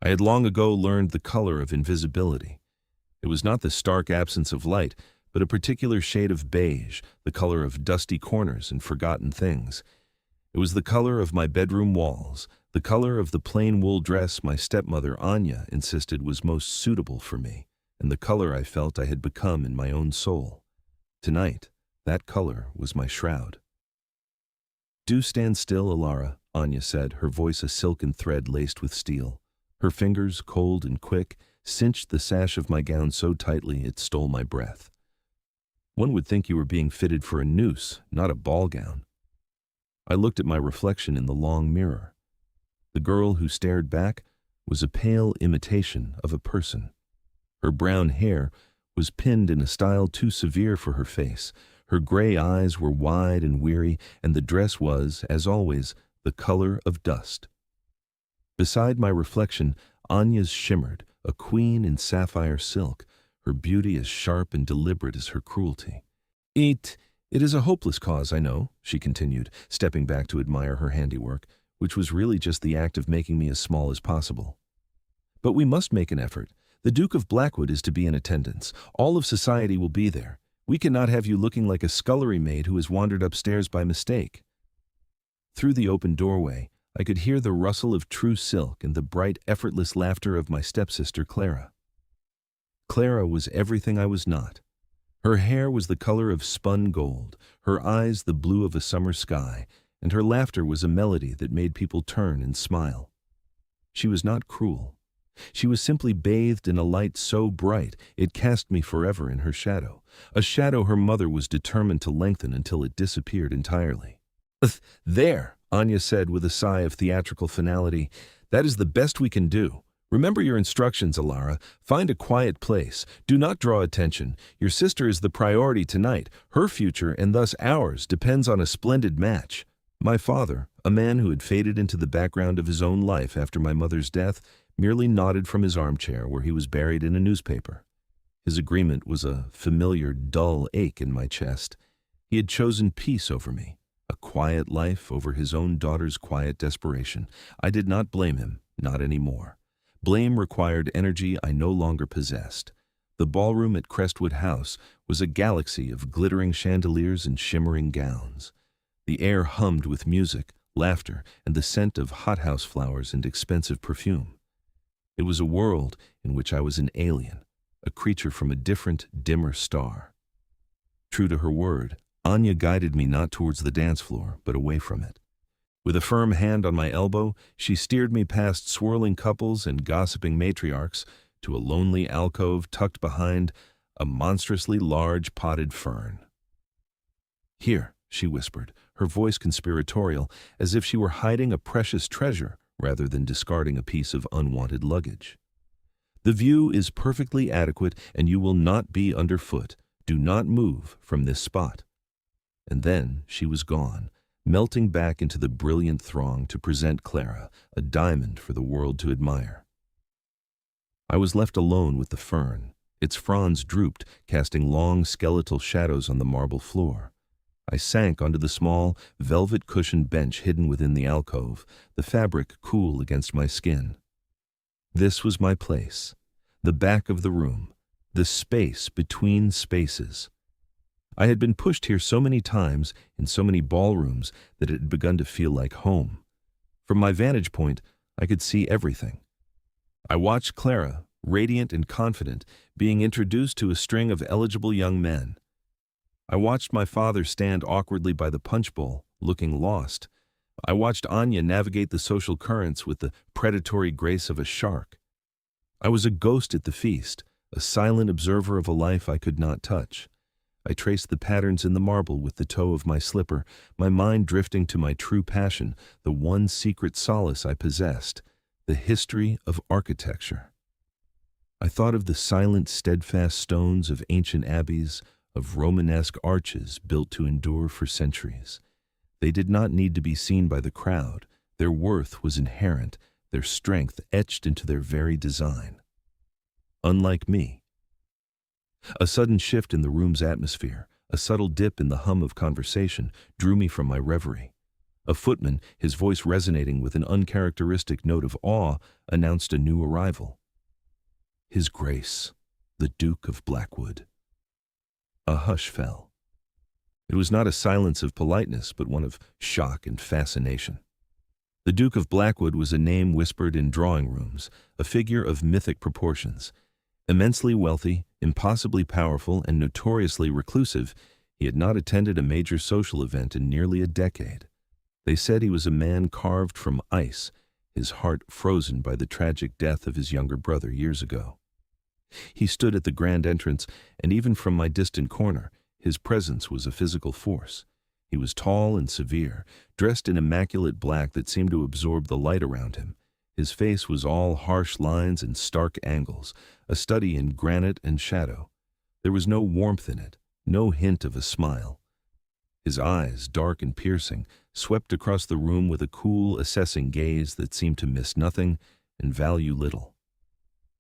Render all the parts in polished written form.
I had long ago learned the color of invisibility. It was not the stark absence of light, but a particular shade of beige, the color of dusty corners and forgotten things. It was the color of my bedroom walls, the color of the plain wool dress my stepmother Anya insisted was most suitable for me, and the color I felt I had become in my own soul. Tonight, that color was my shroud. "Do stand still, Elara," Anya said, her voice a silken thread laced with steel. Her fingers, cold and quick, cinched the sash of my gown so tightly it stole my breath. "One would think you were being fitted for a noose, not a ball gown." I looked at my reflection in the long mirror. The girl who stared back was a pale imitation of a person. Her brown hair was pinned in a style too severe for her face. Her gray eyes were wide and weary, and the dress was, as always, the color of dust. Beside my reflection, Anya's shimmered, a queen in sapphire silk, her beauty as sharp and deliberate as her cruelty. It is a hopeless cause, I know," she continued, stepping back to admire her handiwork, which was really just the act of making me as small as possible. "But we must make an effort. The Duke of Blackwood is to be in attendance. All of society will be there. We cannot have you looking like a scullery maid who has wandered upstairs by mistake." Through the open doorway, I could hear the rustle of true silk and the bright, effortless laughter of my stepsister Clara. Clara was everything I was not. Her hair was the color of spun gold, her eyes the blue of a summer sky, and her laughter was a melody that made people turn and smile. She was not cruel. She was simply bathed in a light so bright it cast me forever in her shadow, a shadow her mother was determined to lengthen until it disappeared entirely. "There," Anya said with a sigh of theatrical finality, "that is the best we can do. Remember your instructions, Elara. Find a quiet place. Do not draw attention. Your sister is the priority tonight. Her future, and thus ours, depends on a splendid match." My father, a man who had faded into the background of his own life after my mother's death, merely nodded from his armchair where he was buried in a newspaper. His agreement was a familiar, dull ache in my chest. He had chosen peace over me, a quiet life over his own daughter's quiet desperation. I did not blame him, not anymore. Blame required energy I no longer possessed. The ballroom at Crestwood House was a galaxy of glittering chandeliers and shimmering gowns. The air hummed with music, laughter, and the scent of hothouse flowers and expensive perfume. It was a world in which I was an alien, a creature from a different, dimmer star. True to her word, Anya guided me not towards the dance floor, but away from it. With a firm hand on my elbow, she steered me past swirling couples and gossiping matriarchs to a lonely alcove tucked behind a monstrously large potted fern. "Here," she whispered, her voice conspiratorial, as if she were hiding a precious treasure rather than discarding a piece of unwanted luggage. "The view is perfectly adequate, and you will not be underfoot. Do not move from this spot." And then she was gone, melting back into the brilliant throng to present Clara, a diamond for the world to admire. I was left alone with the fern. Its fronds drooped, casting long skeletal shadows on the marble floor. I sank onto the small, velvet-cushioned bench hidden within the alcove, the fabric cool against my skin. This was my place, the back of the room, the space between spaces. I had been pushed here so many times in so many ballrooms that it had begun to feel like home. From my vantage point, I could see everything. I watched Clara, radiant and confident, being introduced to a string of eligible young men. I watched my father stand awkwardly by the punch bowl, looking lost. I watched Anya navigate the social currents with the predatory grace of a shark. I was a ghost at the feast, a silent observer of a life I could not touch. I traced the patterns in the marble with the toe of my slipper, my mind drifting to my true passion, the one secret solace I possessed, the history of architecture. I thought of the silent, steadfast stones of ancient abbeys, of Romanesque arches built to endure for centuries. They did not need to be seen by the crowd. Their worth was inherent, their strength etched into their very design. Unlike me. A sudden shift in the room's atmosphere, a subtle dip in the hum of conversation, drew me from my reverie. A footman, his voice resonating with an uncharacteristic note of awe, announced a new arrival. His Grace, the Duke of Blackwood. A hush fell. It was not a silence of politeness, but one of shock and fascination. The Duke of Blackwood was a name whispered in drawing rooms, a figure of mythic proportions. Immensely wealthy, impossibly powerful, and notoriously reclusive, he had not attended a major social event in nearly a decade. They said he was a man carved from ice, his heart frozen by the tragic death of his younger brother years ago. He stood at the grand entrance, and even from my distant corner, his presence was a physical force. He was tall and severe, dressed in immaculate black that seemed to absorb the light around him. His face was all harsh lines and stark angles, a study in granite and shadow. There was no warmth in it, no hint of a smile. His eyes, dark and piercing, swept across the room with a cool, assessing gaze that seemed to miss nothing and value little.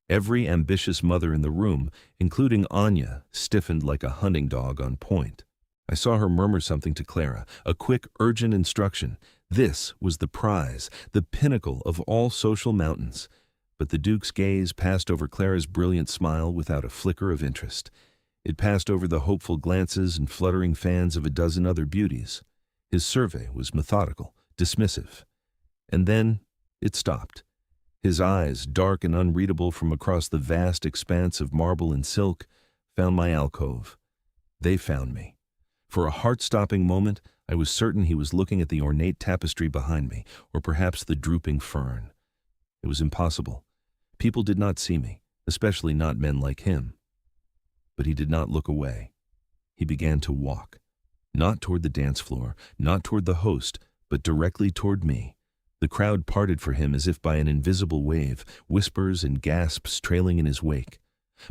Every ambitious mother in the room, including Anya, stiffened like a hunting dog on point. I saw her murmur something to Clara, a quick, urgent instruction. This was the prize, the pinnacle of all social mountains. But the Duke's gaze passed over Clara's brilliant smile without a flicker of interest. It passed over the hopeful glances and fluttering fans of a dozen other beauties. His survey was methodical, dismissive. And then it stopped. His eyes, dark and unreadable from across the vast expanse of marble and silk, found my alcove. They found me. For a heart-stopping moment, I was certain he was looking at the ornate tapestry behind me, or perhaps the drooping fern. It was impossible. People did not see me, especially not men like him. But he did not look away. He began to walk, not toward the dance floor, not toward the host, but directly toward me. The crowd parted for him as if by an invisible wave, whispers and gasps trailing in his wake.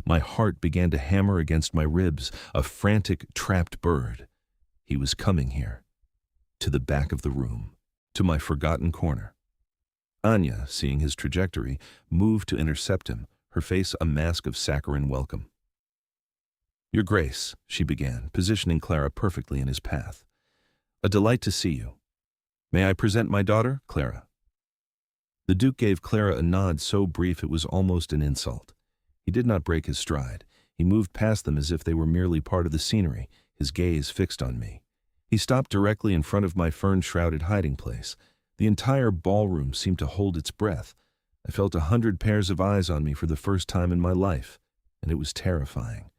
My heart began to hammer against my ribs, a frantic, trapped bird. He was coming here, to the back of the room, to my forgotten corner. Anya, seeing his trajectory, moved to intercept him, her face a mask of saccharine welcome. Your Grace, she began, positioning Clara perfectly in his path. A delight to see you. May I present my daughter, Clara? The Duke gave Clara a nod so brief it was almost an insult. He did not break his stride. He moved past them as if they were merely part of the scenery, his gaze fixed on me. He stopped directly in front of my fern-shrouded hiding place. The entire ballroom seemed to hold its breath. I felt 100 pairs of eyes on me for the first time in my life, and it was terrifying.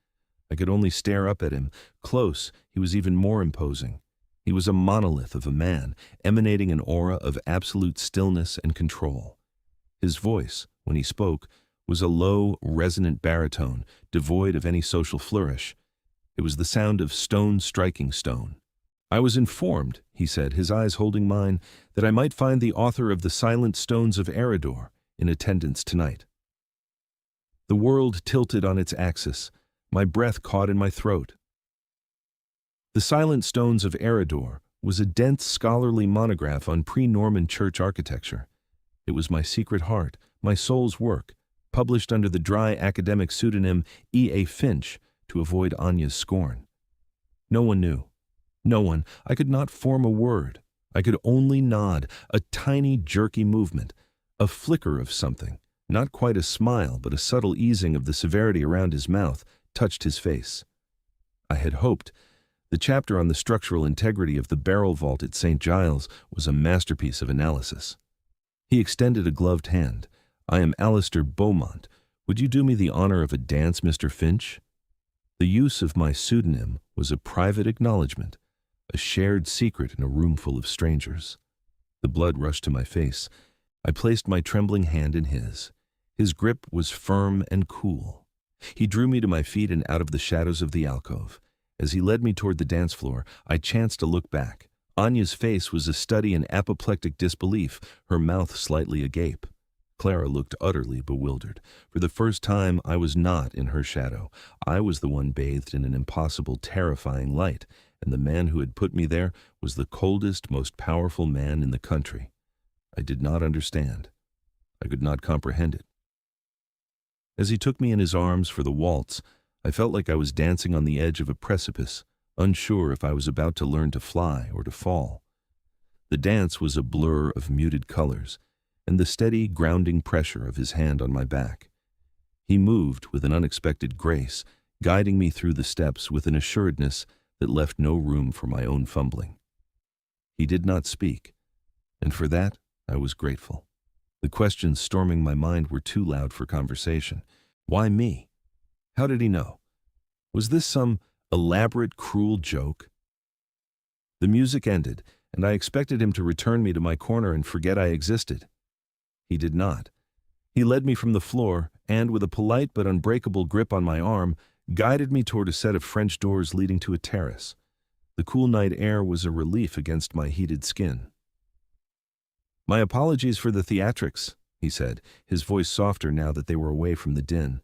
I could only stare up at him. Close, he was even more imposing. He was a monolith of a man, emanating an aura of absolute stillness and control. His voice, when he spoke, was a low, resonant baritone, devoid of any social flourish. It was the sound of stone striking stone. I was informed, he said, his eyes holding mine, that I might find the author of the Silent Stones of Elara in attendance tonight. The world tilted on its axis. My breath caught in my throat. The Silent Stones of Elara was a dense scholarly monograph on pre-Norman church architecture. It was my secret heart, my soul's work, published under the dry academic pseudonym E.A. Finch to avoid Anya's scorn. No one knew. No one. I could not form a word. I could only nod, a tiny jerky movement, a flicker of something, not quite a smile but a subtle easing of the severity around his mouth, touched his face. I had hoped. The chapter on the structural integrity of the barrel vault at St. Giles was a masterpiece of analysis. He extended a gloved hand. I am Alistair Beaumont. Would you do me the honor of a dance, Mr. Finch? The use of my pseudonym was a private acknowledgement, a shared secret in a room full of strangers. The blood rushed to my face. I placed my trembling hand in his. His grip was firm and cool. He drew me to my feet and out of the shadows of the alcove. As he led me toward the dance floor, I chanced to look back. Anya's face was a study in apoplectic disbelief, her mouth slightly agape. Clara looked utterly bewildered. For the first time, I was not in her shadow. I was the one bathed in an impossible, terrifying light, and the man who had put me there was the coldest, most powerful man in the country. I did not understand. I could not comprehend it. As he took me in his arms for the waltz, I felt like I was dancing on the edge of a precipice, unsure if I was about to learn to fly or to fall. The dance was a blur of muted colors, and the steady, grounding pressure of his hand on my back. He moved with an unexpected grace, guiding me through the steps with an assuredness that left no room for my own fumbling. He did not speak, and for that I was grateful. The questions storming my mind were too loud for conversation. Why me? How did he know? Was this some elaborate, cruel joke? The music ended, and I expected him to return me to my corner and forget I existed. He did not. He led me from the floor and, with a polite but unbreakable grip on my arm, guided me toward a set of French doors leading to a terrace. The cool night air was a relief against my heated skin. "My apologies for the theatrics," he said, his voice softer now that they were away from the din.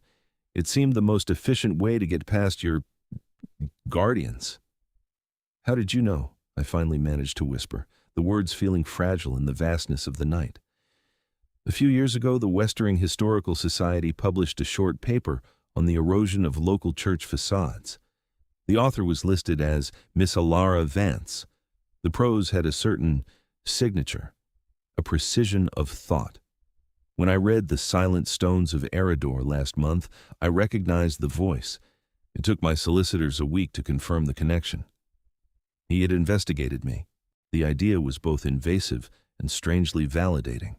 "It seemed the most efficient way to get past your guardians." "How did you know?" I finally managed to whisper, the words feeling fragile in the vastness of the night. "A few years ago, the Westering Historical Society published a short paper on the erosion of local church facades. The author was listed as Miss Elara Vance. The prose had a certain signature, a precision of thought. When I read The Silent Stones of Erador last month, I recognized the voice. It took my solicitors a week to confirm the connection. He had investigated me. The idea was both invasive and strangely validating.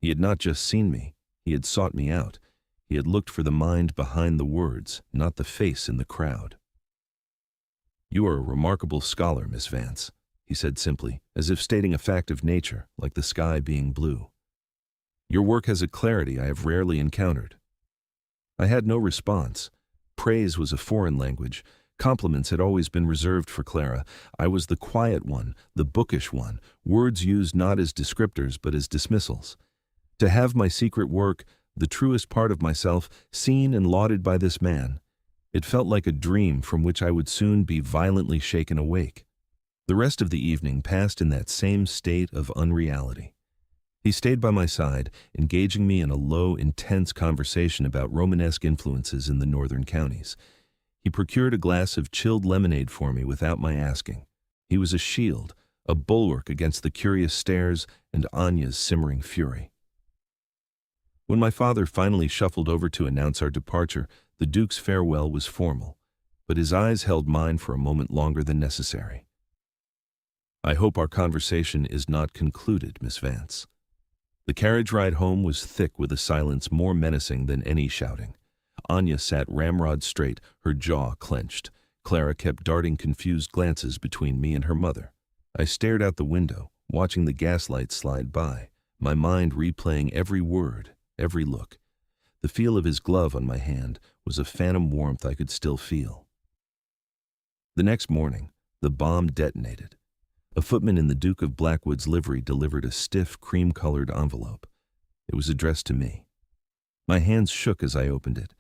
He had not just seen me, he had sought me out. He had looked for the mind behind the words, not the face in the crowd. "You are a remarkable scholar, Miss Vance," he said simply, as if stating a fact of nature, like the sky being blue. "Your work has a clarity I have rarely encountered." I had no response. Praise was a foreign language. Compliments had always been reserved for Clara. I was the quiet one, the bookish one, words used not as descriptors but as dismissals. To have my secret work, the truest part of myself, seen and lauded by this man, it felt like a dream from which I would soon be violently shaken awake. The rest of the evening passed in that same state of unreality. He stayed by my side, engaging me in a low, intense conversation about Romanesque influences in the northern counties. He procured a glass of chilled lemonade for me without my asking. He was a shield, a bulwark against the curious stares and Anya's simmering fury. When my father finally shuffled over to announce our departure, the Duke's farewell was formal, but his eyes held mine for a moment longer than necessary. "I hope our conversation is not concluded, Miss Vance." The carriage ride home was thick with a silence more menacing than any shouting. Anya sat ramrod straight, her jaw clenched. Clara kept darting confused glances between me and her mother. I stared out the window, watching the gaslight slide by, my mind replaying every word, every look. The feel of his glove on my hand was a phantom warmth I could still feel. The next morning, the bomb detonated. A footman in the Duke of Blackwood's livery delivered a stiff, cream-colored envelope. It was addressed to me. My hands shook as I opened it.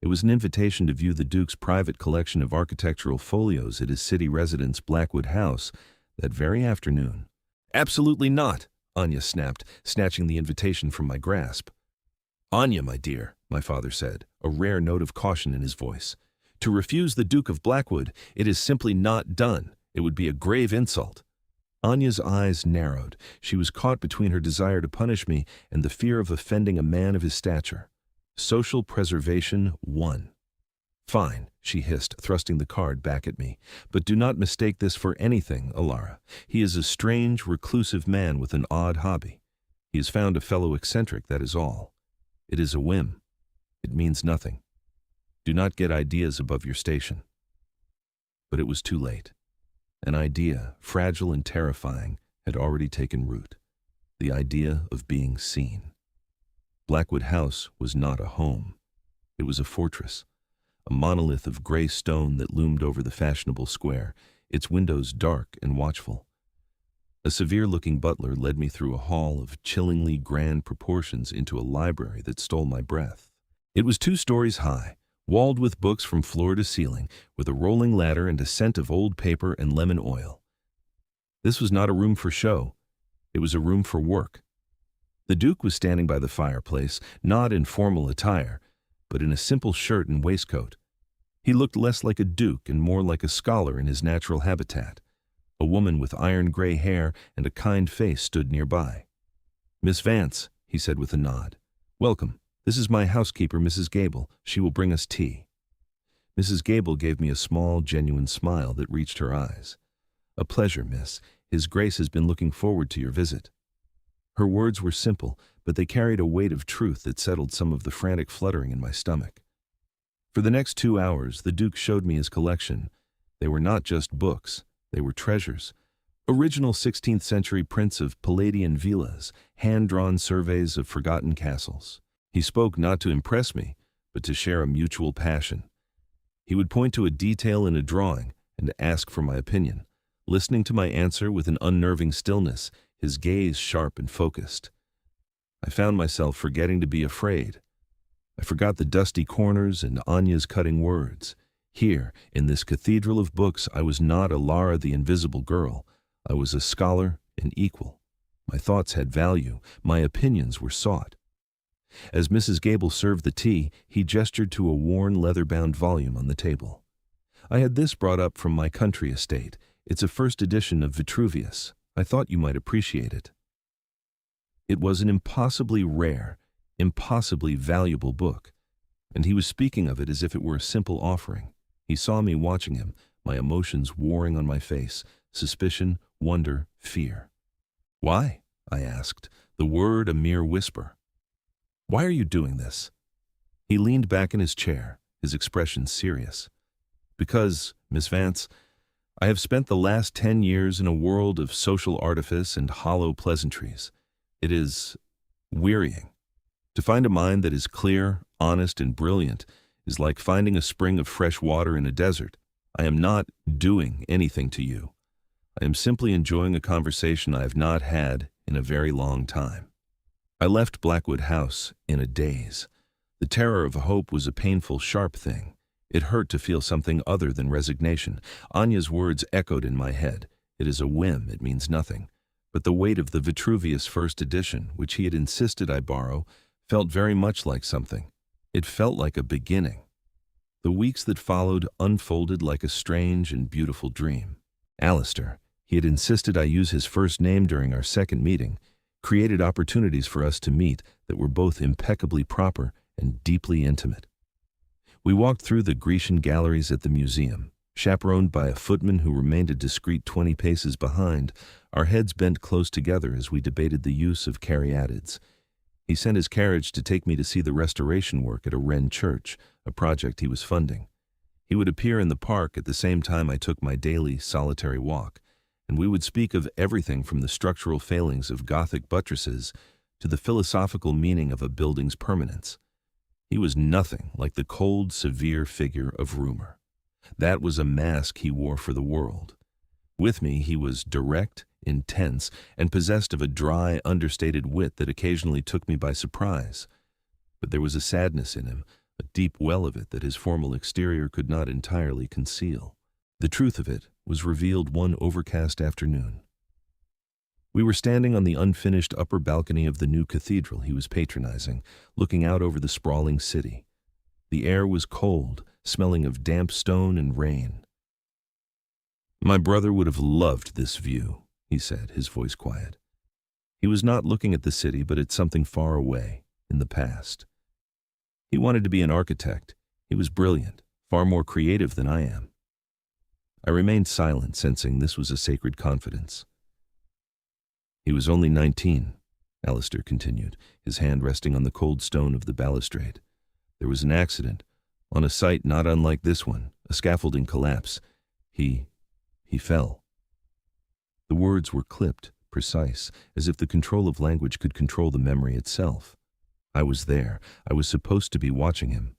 It was an invitation to view the Duke's private collection of architectural folios at his city residence, Blackwood House, that very afternoon. "Absolutely not," Anya snapped, snatching the invitation from my grasp. "Anya, my dear," my father said, a rare note of caution in his voice. "To refuse the Duke of Blackwood, it is simply not done. It would be a grave insult." Anya's eyes narrowed. She was caught between her desire to punish me and the fear of offending a man of his stature. Social preservation won. "Fine," she hissed, thrusting the card back at me. "But do not mistake this for anything, Elara. He is a strange, reclusive man with an odd hobby. He has found a fellow eccentric, that is all. It is a whim. It means nothing. Do not get ideas above your station." But it was too late. An idea, fragile and terrifying, had already taken root. The idea of being seen. Blackwood House was not a home. It was a fortress, a monolith of gray stone that loomed over the fashionable square, its windows dark and watchful. A severe-looking butler led me through a hall of chillingly grand proportions into a library that stole my breath. It was 2 stories high, walled with books from floor to ceiling, with a rolling ladder and a scent of old paper and lemon oil. This was not a room for show. It was a room for work. The Duke was standing by the fireplace, not in formal attire, but in a simple shirt and waistcoat. He looked less like a duke and more like a scholar in his natural habitat. A woman with iron-gray hair and a kind face stood nearby. "Miss Vance," he said with a nod. "Welcome. This is my housekeeper, Mrs. Gable. She will bring us tea." Mrs. Gable gave me a small, genuine smile that reached her eyes. "A pleasure, miss. His Grace has been looking forward to your visit." Her words were simple, but they carried a weight of truth that settled some of the frantic fluttering in my stomach. For the next 2 hours, the Duke showed me his collection. They were not just books. They were treasures. Original 16th century prints of Palladian villas, hand-drawn surveys of forgotten castles. He spoke not to impress me, but to share a mutual passion. He would point to a detail in a drawing and ask for my opinion, listening to my answer with an unnerving stillness, his gaze sharp and focused. I found myself forgetting to be afraid. I forgot the dusty corners and Anya's cutting words. Here, in this cathedral of books, I was not Elara the invisible girl. I was a scholar, an equal. My thoughts had value. My opinions were sought. As Mrs. Gable served the tea, he gestured to a worn leather-bound volume on the table. I had this brought up from my country estate. It's a first edition of Vitruvius. I thought you might appreciate it. It was an impossibly rare, impossibly valuable book, and he was speaking of it as if it were a simple offering. He saw me watching him, my emotions warring on my face, suspicion, wonder, fear. "Why?" I asked, the word a mere whisper. "Why are you doing this?" He leaned back in his chair, his expression serious. "Because, Miss Vance, I have spent the last 10 years in a world of social artifice and hollow pleasantries. It is wearying. To find a mind that is clear, honest, and brilliant is like finding a spring of fresh water in a desert. I am not doing anything to you. I am simply enjoying a conversation I have not had in a very long time." I left Blackwood House in a daze. The terror of hope was a painful, sharp thing. It hurt to feel something other than resignation. Anya's words echoed in my head. It is a whim, it means nothing. But the weight of the Vitruvius first edition, which he had insisted I borrow, felt very much like something. It felt like a beginning. The weeks that followed unfolded like a strange and beautiful dream. Alistair, he had insisted I use his first name during our second meeting, created opportunities for us to meet that were both impeccably proper and deeply intimate. We walked through the Grecian galleries at the museum, chaperoned by a footman who remained a discreet 20 paces behind, our heads bent close together as we debated the use of caryatids. He sent his carriage to take me to see the restoration work at a Wren church, a project he was funding. He would appear in the park at the same time I took my daily, solitary walk, and we would speak of everything from the structural failings of Gothic buttresses to the philosophical meaning of a building's permanence. He was nothing like the cold, severe figure of rumor. That was a mask he wore for the world. With me, he was direct, intense, and possessed of a dry, understated wit that occasionally took me by surprise. But there was a sadness in him, a deep well of it that his formal exterior could not entirely conceal. The truth of it was revealed one overcast afternoon. We were standing on the unfinished upper balcony of the new cathedral he was patronizing, looking out over the sprawling city. The air was cold, smelling of damp stone and rain. "My brother would have loved this view," he said, his voice quiet. He was not looking at the city, but at something far away, in the past. He wanted to be an architect. He was brilliant, far more creative than I am. I remained silent, sensing this was a sacred confidence. "He was only 19, Alistair continued, his hand resting on the cold stone of the balustrade. "There was an accident, on a site not unlike this one, a scaffolding collapse. He fell." The words were clipped, precise, as if the control of language could control the memory itself. I was there. I was supposed to be watching him.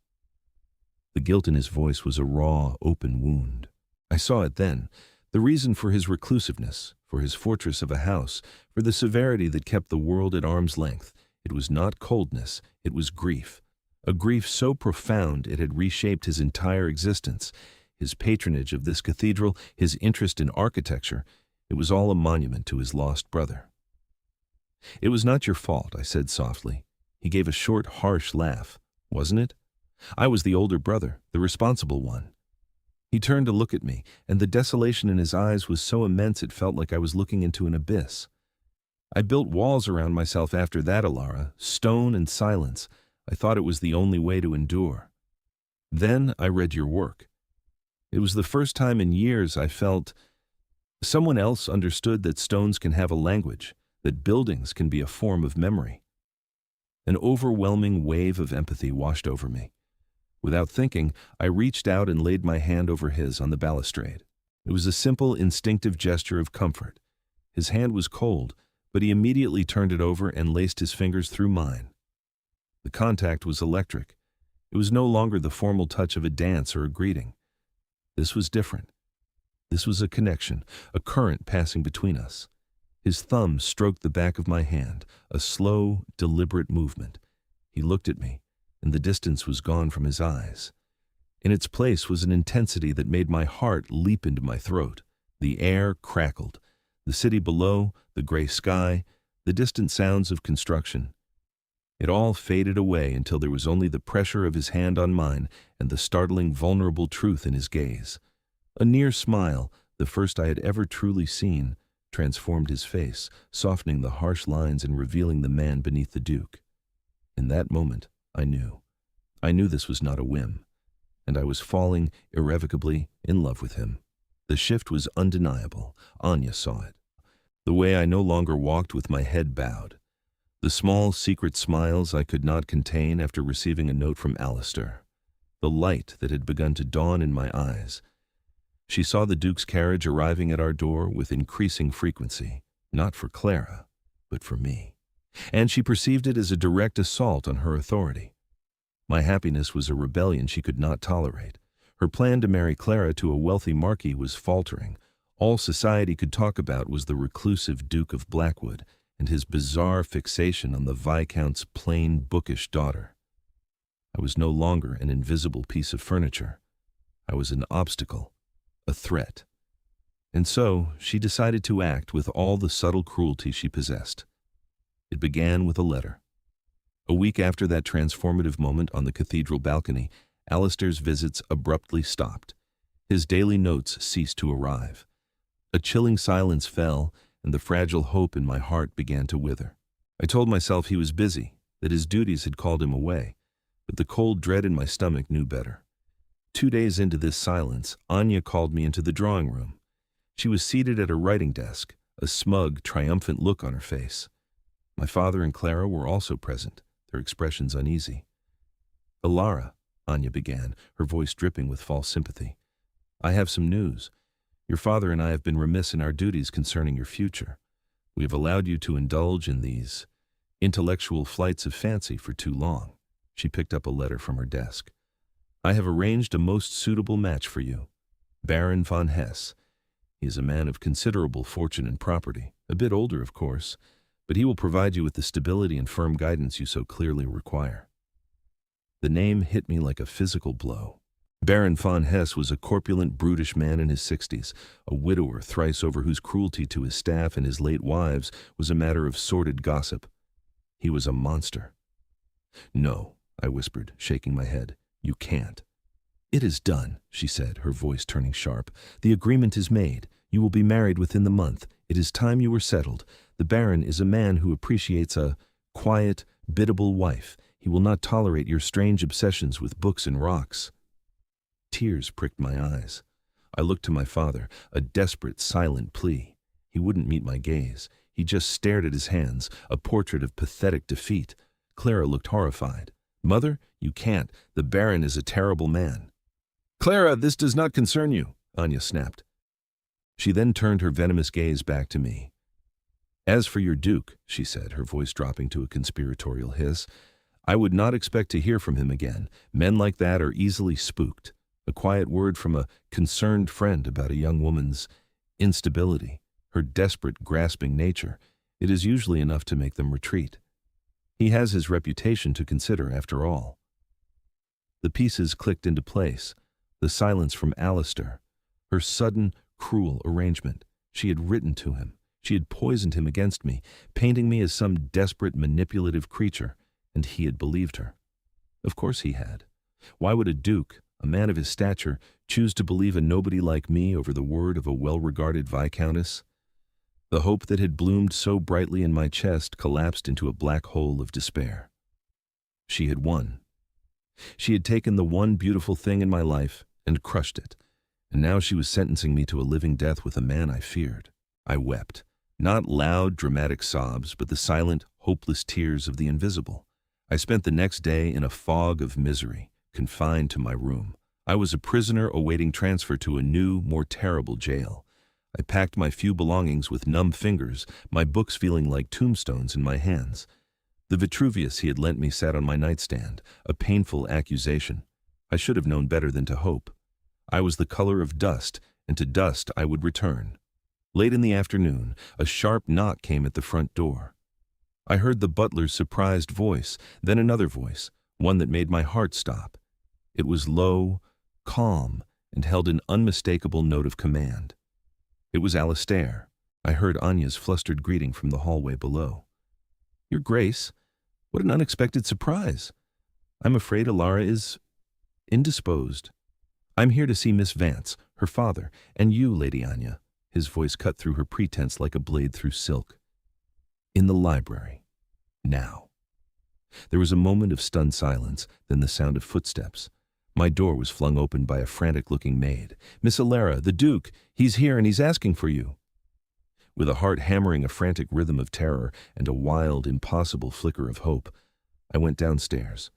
The guilt in his voice was a raw, open wound. I saw it then. The reason for his reclusiveness, for his fortress of a house, for the severity that kept the world at arm's length. It was not coldness, it was grief. A grief so profound it had reshaped his entire existence. His patronage of this cathedral, his interest in architecture, it was all a monument to his lost brother. "It was not your fault," I said softly. He gave a short, harsh laugh. "Wasn't it? I was the older brother, the responsible one." He turned to look at me, and the desolation in his eyes was so immense it felt like I was looking into an abyss. I built walls around myself after that, Elara, stone and silence. I thought it was the only way to endure. Then I read your work. It was the first time in years I felt someone else understood that stones can have a language, that buildings can be a form of memory. An overwhelming wave of empathy washed over me. Without thinking, I reached out and laid my hand over his on the balustrade. It was a simple, instinctive gesture of comfort. His hand was cold, but he immediately turned it over and laced his fingers through mine. The contact was electric. It was no longer the formal touch of a dance or a greeting. This was different. This was a connection, a current passing between us. His thumb stroked the back of my hand, a slow, deliberate movement. He looked at me, and the distance was gone from his eyes. In its place was an intensity that made my heart leap into my throat. The air crackled. The city below, the gray sky, the distant sounds of construction. It all faded away until there was only the pressure of his hand on mine and the startling, vulnerable truth in his gaze. A near smile, the first I had ever truly seen, transformed his face, softening the harsh lines and revealing the man beneath the duke. In that moment, I knew. I knew this was not a whim, and I was falling irrevocably in love with him. The shift was undeniable. Anya saw it. The way I no longer walked with my head bowed. The small, secret smiles I could not contain after receiving a note from Alistair. The light that had begun to dawn in my eyes. She saw the Duke's carriage arriving at our door with increasing frequency, not for Clara, but for me. And she perceived it as a direct assault on her authority. My happiness was a rebellion she could not tolerate. Her plan to marry Clara to a wealthy marquis was faltering. All society could talk about was the reclusive Duke of Blackwood and his bizarre fixation on the Viscount's plain, bookish daughter. I was no longer an invisible piece of furniture. I was an obstacle, a threat. And so she decided to act with all the subtle cruelty she possessed. It began with a letter. A week after that transformative moment on the cathedral balcony, Alistair's visits abruptly stopped. His daily notes ceased to arrive. A chilling silence fell, and the fragile hope in my heart began to wither. I told myself he was busy, that his duties had called him away, but the cold dread in my stomach knew better. 2 days into this silence, Anya called me into the drawing room. She was seated at her writing desk, a smug, triumphant look on her face. My father and Clara were also present, their expressions uneasy. "Elara," Anya began, her voice dripping with false sympathy. "I have some news. Your father and I have been remiss in our duties concerning your future. We have allowed you to indulge in these intellectual flights of fancy for too long." She picked up a letter from her desk. "I have arranged a most suitable match for you. Baron von Hesse. He is a man of considerable fortune and property, a bit older, of course, but he will provide you with the stability and firm guidance you so clearly require." The name hit me like a physical blow. Baron von Hesse was a corpulent, brutish man in his 60s, a widower thrice over whose cruelty to his staff and his late wives was a matter of sordid gossip. He was a monster. "No," I whispered, shaking my head. "You can't." "It is done," she said, her voice turning sharp. "The agreement is made. You will be married within the month. It is time you were settled. The Baron is a man who appreciates a quiet, biddable wife. He will not tolerate your strange obsessions with books and rocks." Tears pricked my eyes. I looked to my father, a desperate, silent plea. He wouldn't meet my gaze. He just stared at his hands, a portrait of pathetic defeat. Clara looked horrified. "Mother, you can't. The Baron is a terrible man." "Clara, this does not concern you," Anya snapped. She then turned her venomous gaze back to me. "As for your Duke," she said, her voice dropping to a conspiratorial hiss, "I would not expect to hear from him again. Men like that are easily spooked. A quiet word from a concerned friend about a young woman's instability, her desperate, grasping nature, it is usually enough to make them retreat. He has his reputation to consider, after all." The pieces clicked into place. The silence from Alistair, her sudden, cruel arrangement. She had written to him. She had poisoned him against me, painting me as some desperate, manipulative creature, and he had believed her. Of course he had. Why would a duke, a man of his stature, Choose to believe a nobody like me over the word of a well-regarded viscountess? The hope that had bloomed so brightly in my chest collapsed into a black hole of despair. She had won. She had taken the one beautiful thing in my life and crushed it, and now she was sentencing me to a living death with a man I feared. I wept, not loud, dramatic sobs, but the silent, hopeless tears of the invisible. I spent the next day in a fog of misery, confined to my room. I was a prisoner awaiting transfer to a new, more terrible jail. I packed my few belongings with numb fingers, my books feeling like tombstones in my hands. The Vitruvius he had lent me sat on my nightstand, a painful accusation. I should have known better than to hope. I was the color of dust, and to dust I would return. Late in the afternoon, a sharp knock came at the front door. I heard the butler's surprised voice, then another voice, one that made my heart stop. It was low, calm, and held an unmistakable note of command. It was Alistair. I heard Anya's flustered greeting from the hallway below. "Your Grace, what an unexpected surprise. I'm afraid Elara is indisposed. I'm here to see Miss Vance, her father, and you, Lady Anya." His voice cut through her pretense like a blade through silk. "In the library. Now." There was a moment of stunned silence, then the sound of footsteps. My door was flung open by a frantic-looking maid. "Miss Elara, the Duke, he's here and he's asking for you." With a heart hammering a frantic rhythm of terror and a wild, impossible flicker of hope, I went downstairs.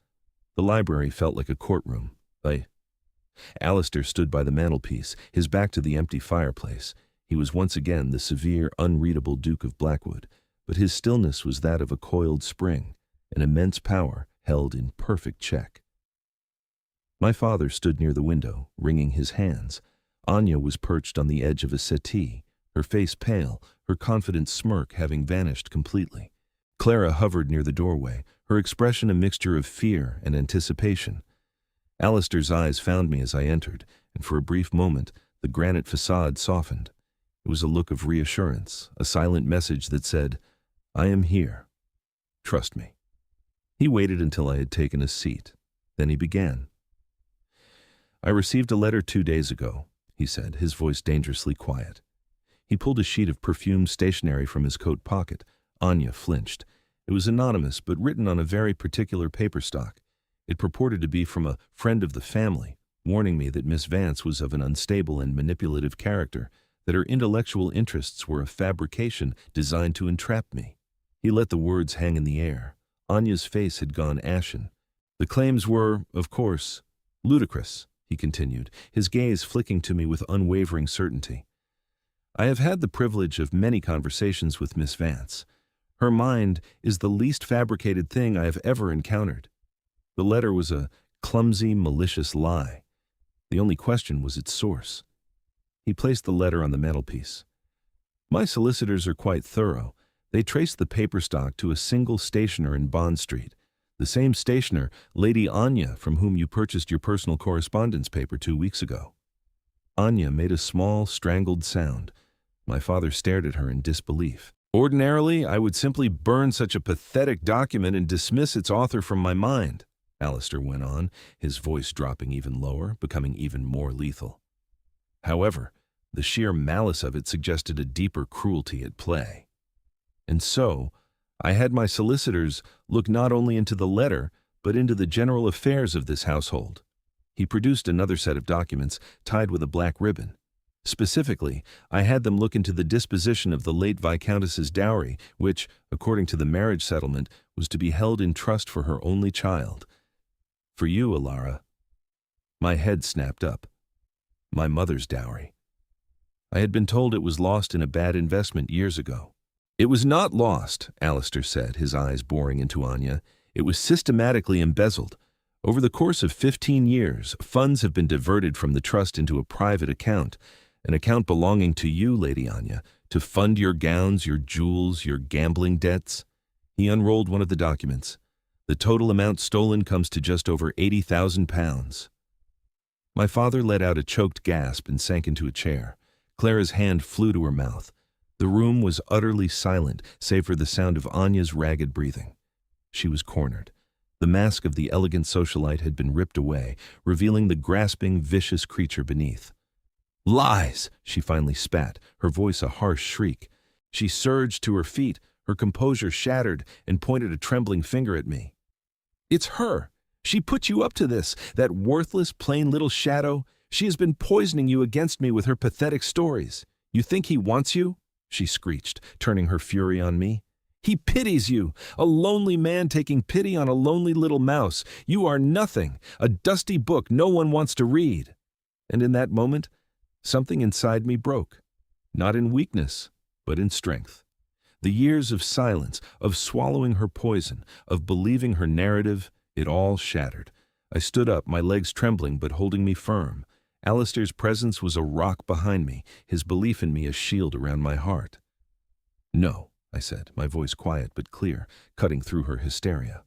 The library felt like a courtroom. Alistair stood by the mantelpiece, his back to the empty fireplace. He was once again the severe, unreadable Duke of Blackwood, but his stillness was that of a coiled spring, an immense power held in perfect check. My father stood near the window, wringing his hands. Anya was perched on the edge of a settee, her face pale, her confident smirk having vanished completely. Clara hovered near the doorway, her expression a mixture of fear and anticipation. Alistair's eyes found me as I entered, and for a brief moment the granite facade softened. It was a look of reassurance, a silent message that said, "I am here. Trust me." He waited until I had taken a seat. Then he began. "I received a letter 2 days ago," he said, his voice dangerously quiet. He pulled a sheet of perfumed stationery from his coat pocket. Anya flinched. It was anonymous, but written on a very particular paper stock. It purported to be from a friend of the family, warning me that Miss Vance was of an unstable and manipulative character, that her intellectual interests were a fabrication designed to entrap me. He let the words hang in the air. Anya's face had gone ashen. "The claims were, of course, ludicrous," he continued, his gaze flicking to me with unwavering certainty. "I have had the privilege of many conversations with Miss Vance. Her mind is the least fabricated thing I have ever encountered. The letter was a clumsy, malicious lie. The only question was its source." He placed the letter on the mantelpiece. "My solicitors are quite thorough. They traced the paper stock to a single stationer in Bond Street, the same stationer, Lady Anya, from whom you purchased your personal correspondence paper 2 weeks ago." Anya made a small, strangled sound. My father stared at her in disbelief. "Ordinarily, I would simply burn such a pathetic document and dismiss its author from my mind," Alistair went on, his voice dropping even lower, becoming even more lethal. "However, the sheer malice of it suggested a deeper cruelty at play. And so, I had my solicitors look not only into the letter, but into the general affairs of this household." He produced another set of documents tied with a black ribbon. "Specifically, I had them look into the disposition of the late Viscountess's dowry, which, according to the marriage settlement, was to be held in trust for her only child. For you, Elara." My head snapped up. My mother's dowry. I had been told it was lost in a bad investment years ago. "It was not lost," Alistair said, his eyes boring into Anya. "It was systematically embezzled. Over the course of 15 years, funds have been diverted from the trust into a private account, an account belonging to you, Lady Anya, to fund your gowns, your jewels, your gambling debts." He unrolled one of the documents. "The total amount stolen comes to just over £80,000. My father let out a choked gasp and sank into a chair. Clara's hand flew to her mouth. The room was utterly silent, save for the sound of Anya's ragged breathing. She was cornered. The mask of the elegant socialite had been ripped away, revealing the grasping, vicious creature beneath. "Lies!" she finally spat, her voice a harsh shriek. She surged to her feet, her composure shattered, and pointed a trembling finger at me. "It's her! She put you up to this, that worthless, plain little shadow. She has been poisoning you against me with her pathetic stories. You think he wants you?" she screeched, turning her fury on me. "He pities you, a lonely man taking pity on a lonely little mouse. You are nothing, a dusty book no one wants to read." And in that moment, something inside me broke, not in weakness, but in strength. The years of silence, of swallowing her poison, of believing her narrative, it all shattered. I stood up, my legs trembling but holding me firm. Alistair's presence was a rock behind me, his belief in me a shield around my heart. "No," I said, my voice quiet but clear, cutting through her hysteria.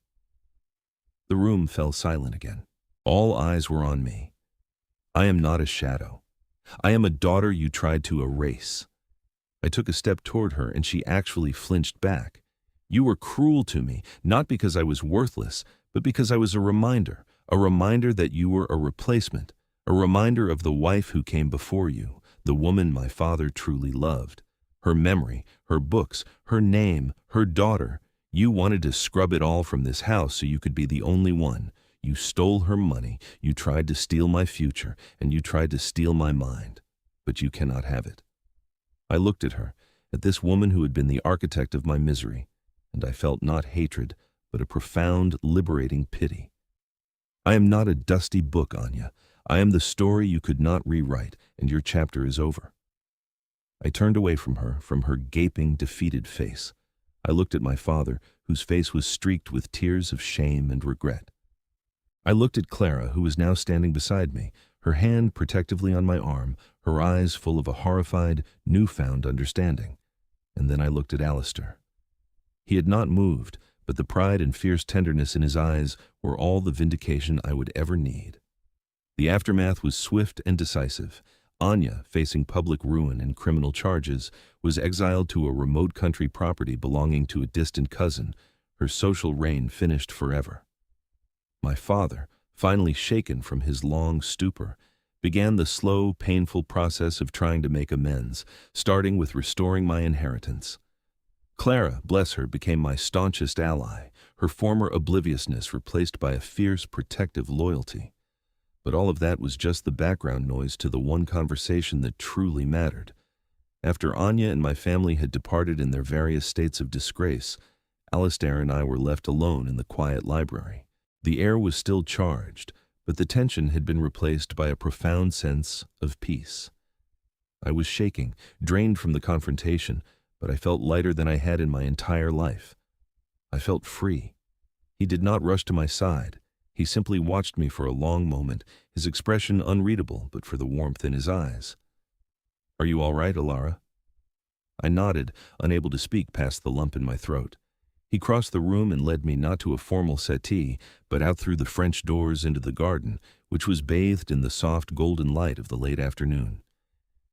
The room fell silent again. All eyes were on me. "I am not a shadow. I am a daughter you tried to erase." I took a step toward her and she actually flinched back. "You were cruel to me, not because I was worthless, but because I was a reminder that you were a replacement, a reminder of the wife who came before you, the woman my father truly loved. Her memory, her books, her name, her daughter. You wanted to scrub it all from this house so you could be the only one. You stole her money, you tried to steal my future, and you tried to steal my mind. But you cannot have it." I looked at her, at this woman who had been the architect of my misery, and I felt not hatred, but a profound, liberating pity. "I am not a dusty book, Anya. I am the story you could not rewrite, and your chapter is over." I turned away from her gaping, defeated face. I looked at my father, whose face was streaked with tears of shame and regret. I looked at Clara, who was now standing beside me, her hand protectively on my arm, her eyes full of a horrified, newfound understanding. And then I looked at Alistair. He had not moved, but the pride and fierce tenderness in his eyes were all the vindication I would ever need. The aftermath was swift and decisive. Anya, facing public ruin and criminal charges, was exiled to a remote country property belonging to a distant cousin. Her social reign finished forever. My father, finally shaken from his long stupor, began the slow, painful process of trying to make amends, starting with restoring my inheritance. Clara, bless her, became my staunchest ally, her former obliviousness replaced by a fierce, protective loyalty. But all of that was just the background noise to the one conversation that truly mattered. After Anya and my family had departed in their various states of disgrace, Alistair and I were left alone in the quiet library. The air was still charged, but the tension had been replaced by a profound sense of peace. I was shaking, drained from the confrontation, but I felt lighter than I had in my entire life. I felt free. He did not rush to my side. He simply watched me for a long moment, his expression unreadable but for the warmth in his eyes. "Are you all right, Elara?" I nodded, unable to speak past the lump in my throat. He crossed the room and led me not to a formal settee, but out through the French doors into the garden, which was bathed in the soft golden light of the late afternoon.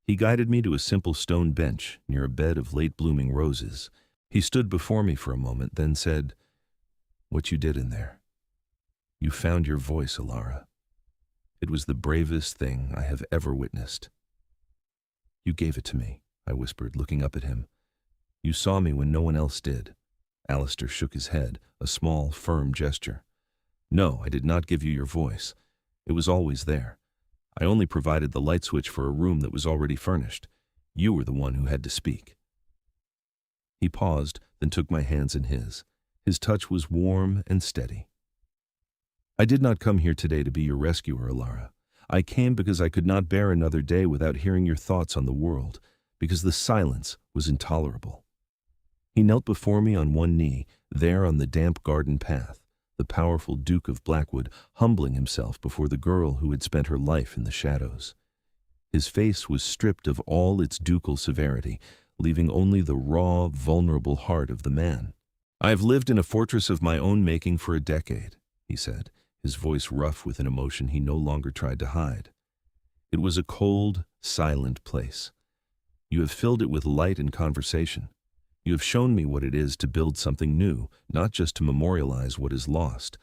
He guided me to a simple stone bench near a bed of late-blooming roses. He stood before me for a moment, then said, "What you did in there. You found your voice, Elara. It was the bravest thing I have ever witnessed." "You gave it to me," I whispered, looking up at him. "You saw me when no one else did." Alistair shook his head, a small, firm gesture. "No, I did not give you your voice. It was always there. I only provided the light switch for a room that was already furnished. You were the one who had to speak." He paused, then took my hands in his. His touch was warm and steady. "I did not come here today to be your rescuer, Elara. I came because I could not bear another day without hearing your thoughts on the world, because the silence was intolerable." He knelt before me on one knee, there on the damp garden path, the powerful Duke of Blackwood humbling himself before the girl who had spent her life in the shadows. His face was stripped of all its ducal severity, leaving only the raw, vulnerable heart of the man. "I have lived in a fortress of my own making for a decade," he said, his voice rough with an emotion he no longer tried to hide. "It was a cold, silent place. You have filled it with light and conversation. You have shown me what it is to build something new, not just to memorialize what is lost.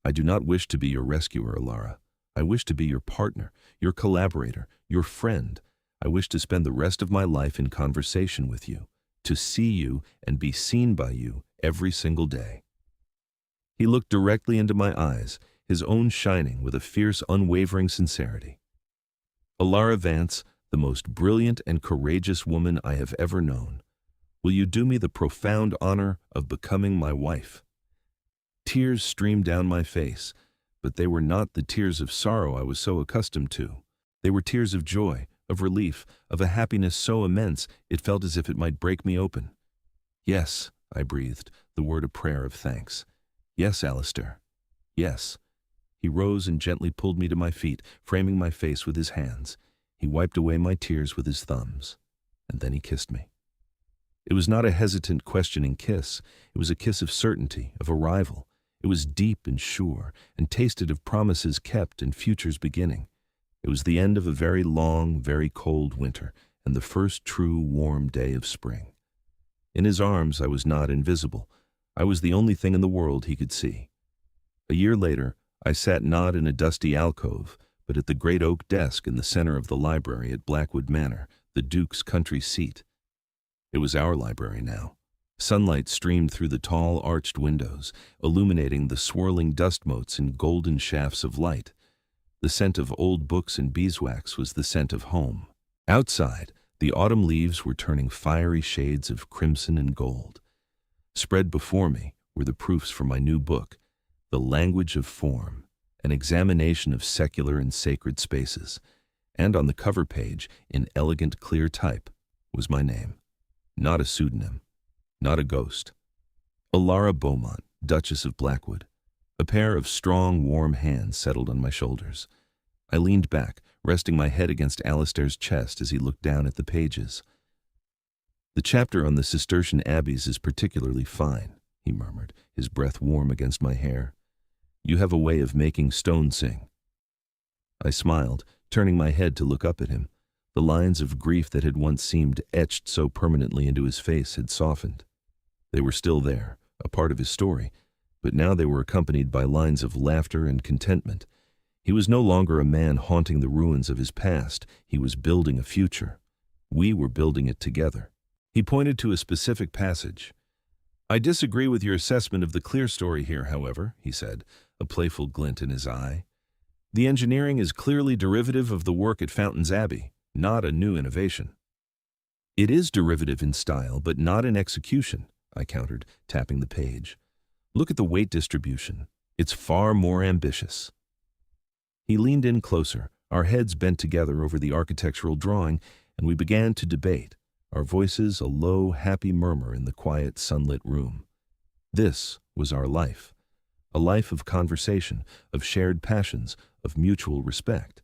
I do not wish to be your rescuer, Elara. I wish to be your partner, your collaborator, your friend. I wish to spend the rest of my life in conversation with you, to see you and be seen by you every single day." He looked directly into my eyes, his own shining with a fierce, unwavering sincerity. "Elara Vance, the most brilliant and courageous woman I have ever known, will you do me the profound honor of becoming my wife?" Tears streamed down my face, but they were not the tears of sorrow I was so accustomed to. They were tears of joy, of relief, of a happiness so immense it felt as if it might break me open. "Yes," I breathed, the word a prayer of thanks. "Yes, Alistair. Yes." He rose and gently pulled me to my feet, framing my face with his hands. He wiped away my tears with his thumbs, and then he kissed me. It was not a hesitant, questioning kiss. It was a kiss of certainty, of arrival. It was deep and sure, and tasted of promises kept and futures beginning. It was the end of a very long, very cold winter, and the first true warm day of spring. In his arms I was not invisible. I was the only thing in the world he could see. A year later, I sat not in a dusty alcove, but at the great oak desk in the center of the library at Blackwood Manor, the Duke's country seat. It was our library now. Sunlight streamed through the tall, arched windows, illuminating the swirling dust motes in golden shafts of light. The scent of old books and beeswax was the scent of home. Outside, the autumn leaves were turning fiery shades of crimson and gold. Spread before me were the proofs for my new book, The Language of Form, an examination of secular and sacred spaces. And on the cover page, in elegant, clear type, was my name. Not a pseudonym, not a ghost. Elara Beaumont, Duchess of Blackwood. A pair of strong, warm hands settled on my shoulders. I leaned back, resting my head against Alistair's chest as he looked down at the pages. "The chapter on the Cistercian abbeys is particularly fine," he murmured, his breath warm against my hair. "You have a way of making stone sing." I smiled, turning my head to look up at him. The lines of grief that had once seemed etched so permanently into his face had softened. They were still there, a part of his story, but now they were accompanied by lines of laughter and contentment. He was no longer a man haunting the ruins of his past. He was building a future. We were building it together. He pointed to a specific passage. "I disagree with your assessment of the clear story here, however," he said, a playful glint in his eye. "The engineering is clearly derivative of the work at Fountains Abbey, not a new innovation." "It is derivative in style, but not in execution," I countered, tapping the page. "Look at the weight distribution. It's far more ambitious." He leaned in closer, our heads bent together over the architectural drawing, and we began to debate, our voices a low, happy murmur in the quiet, sunlit room. This was our life, a life of conversation, of shared passions, of mutual respect,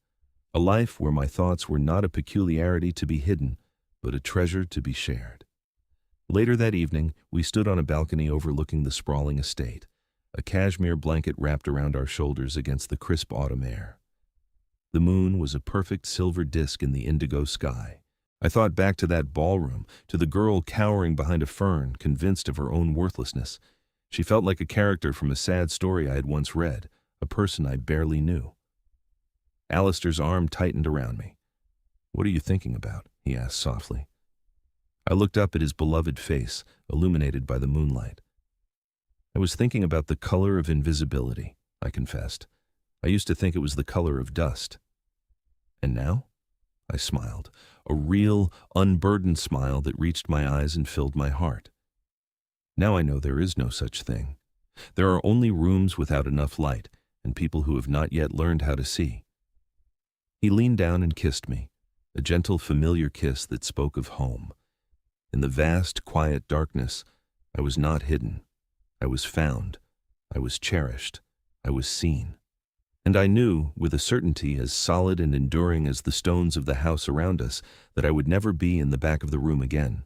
a life where my thoughts were not a peculiarity to be hidden, but a treasure to be shared. Later that evening, we stood on a balcony overlooking the sprawling estate, a cashmere blanket wrapped around our shoulders against the crisp autumn air. The moon was a perfect silver disk in the indigo sky. I thought back to that ballroom, to the girl cowering behind a fern, convinced of her own worthlessness. She felt like a character from a sad story I had once read, a person I barely knew. Alistair's arm tightened around me. "What are you thinking about?" he asked softly. I looked up at his beloved face, illuminated by the moonlight. "I was thinking about the color of invisibility," I confessed. "I used to think it was the color of dust." "And now?" I smiled, a real, unburdened smile that reached my eyes and filled my heart. "Now I know there is no such thing. There are only rooms without enough light, and people who have not yet learned how to see." He leaned down and kissed me, a gentle, familiar kiss that spoke of home. In the vast, quiet darkness, I was not hidden. I was found. I was cherished. I was seen. And I knew, with a certainty as solid and enduring as the stones of the house around us, that I would never be in the back of the room again.